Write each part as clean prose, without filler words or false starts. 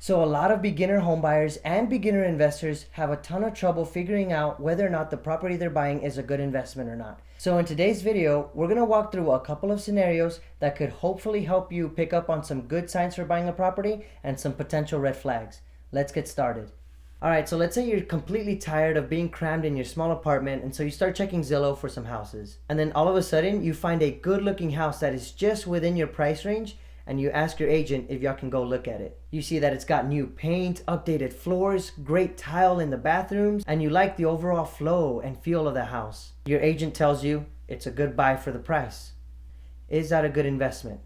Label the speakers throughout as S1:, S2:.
S1: So a lot of beginner homebuyers and beginner investors have a ton of trouble figuring out whether or not the property they're buying is a good investment or not. So in today's video, we're going to walk through a couple of scenarios that could hopefully help you pick up on some good signs for buying a property and some potential red flags. Let's get started. Alright, so let's say you're completely tired of being crammed in your small apartment, and so you start checking Zillow for some houses. And then all of a sudden, you find a good looking house that is just within your price range, and you ask your agent if y'all can go look at it. You see that it's got new paint, updated floors, great tile in the bathrooms, and you like the overall flow and feel of the house. Your agent tells you it's a good buy for the price. Is that a good investment?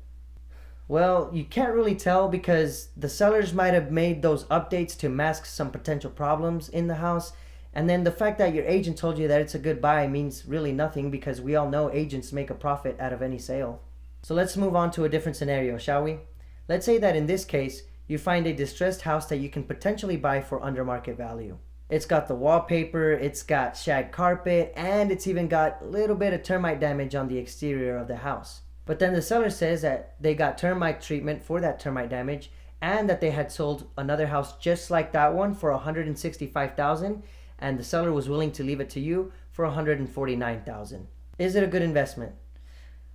S1: Well, you can't really tell because the sellers might have made those updates to mask some potential problems in the house. And then the fact that your agent told you that it's a good buy means really nothing, because we all know agents make a profit out of any sale. So let's move on to a different scenario, shall we? Let's say that in this case, you find a distressed house that you can potentially buy for under market value. It's got the wallpaper, it's got shag carpet, and it's even got a little bit of termite damage on the exterior of the house. But then the seller says that they got termite treatment for that termite damage, and that they had sold another house just like that one for $165,000, and the seller was willing to leave it to you for $149,000. Is it a good investment?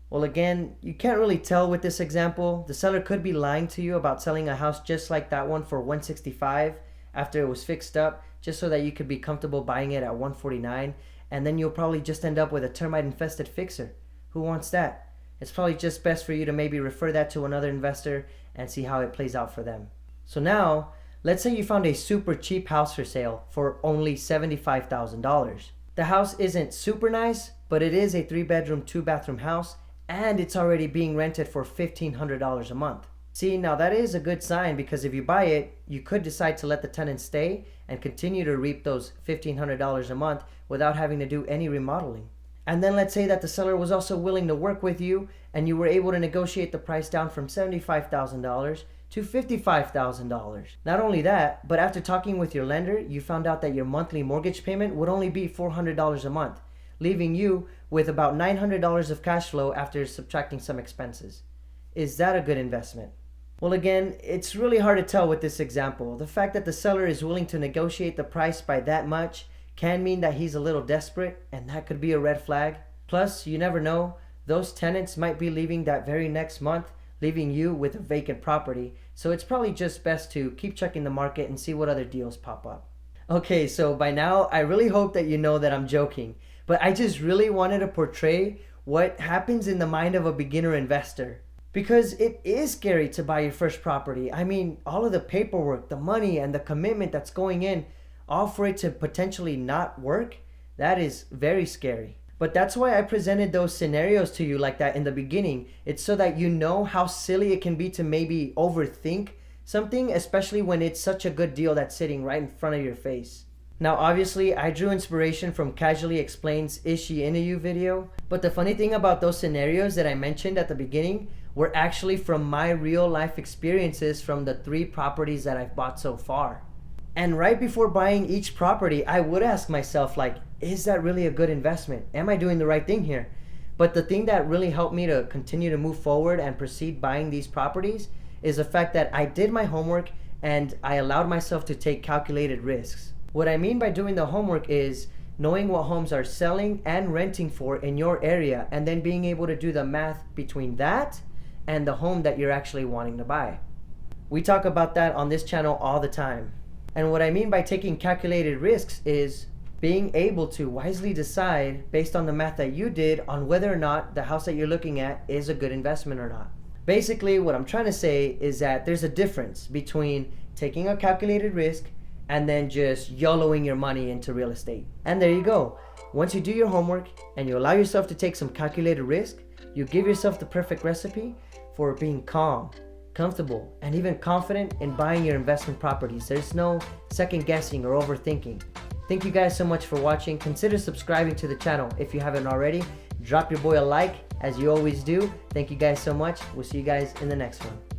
S1: Well, again, you can't really tell with this example. The seller could be lying to you about selling a house just like that one for $165,000 after it was fixed up, just so that you could be comfortable buying it at $149,000, and then you'll probably just end up with a termite infested fixer. Who wants that? It's probably just best for you to maybe refer that to another investor and see how it plays out for them. So now, let's say you found a super cheap house for sale for only $75,000. The house isn't super nice, but it is a 3-bedroom, 2-bathroom house, and it's already being rented for $1,500 a month. See, now that is a good sign, because if you buy it, you could decide to let the tenant stay and continue to reap those $1,500 a month without having to do any remodeling. And then let's say that the seller was also willing to work with you, and you were able to negotiate the price down from $75,000 to $55,000. Not only that, but after talking with your lender, you found out that your monthly mortgage payment would only be $400 a month, leaving you with about $900 of cash flow after subtracting some expenses. Is that a good investment? Well, again, it's really hard to tell with this example. The fact that the seller is willing to negotiate the price by that much can mean that he's a little desperate, and that could be a red flag. Plus, you never know, those tenants might be leaving that very next month, leaving you with a vacant property. So it's probably just best to keep checking the market and see what other deals pop up. Okay, so by now, I really hope that you know that I'm joking, but I just really wanted to portray what happens in the mind of a beginner investor. Because it is scary to buy your first property. I mean, all of the paperwork, the money, and the commitment that's going in, all for it to potentially not work, that is very scary. But that's why I presented those scenarios to you like that in the beginning. It's so that you know how silly it can be to maybe overthink something, especially when it's such a good deal that's sitting right in front of your face. Now, obviously, I drew inspiration from Casually Explain's Is She Into You video, but the funny thing about those scenarios that I mentioned at the beginning were actually from my real life experiences from the 3 properties that I've bought so far. And right before buying each property, I would ask myself, like, is that really a good investment? Am I doing the right thing here? But the thing that really helped me to continue to move forward and proceed buying these properties is the fact that I did my homework and I allowed myself to take calculated risks. What I mean by doing the homework is knowing what homes are selling and renting for in your area, and then being able to do the math between that and the home that you're actually wanting to buy. We talk about that on this channel all the time. And what I mean by taking calculated risks is being able to wisely decide based on the math that you did on whether or not the house that you're looking at is a good investment or not. Basically, what I'm trying to say is that there's a difference between taking a calculated risk and then just YOLOing your money into real estate. And there you go. Once you do your homework and you allow yourself to take some calculated risk, you give yourself the perfect recipe for being calm, comfortable, and even confident in buying your investment properties. There's no second guessing or overthinking. Thank you guys so much for watching. Consider subscribing to the channel if you haven't already. Drop your boy a like, as you always do. Thank you guys so much. We'll see you guys in the next one.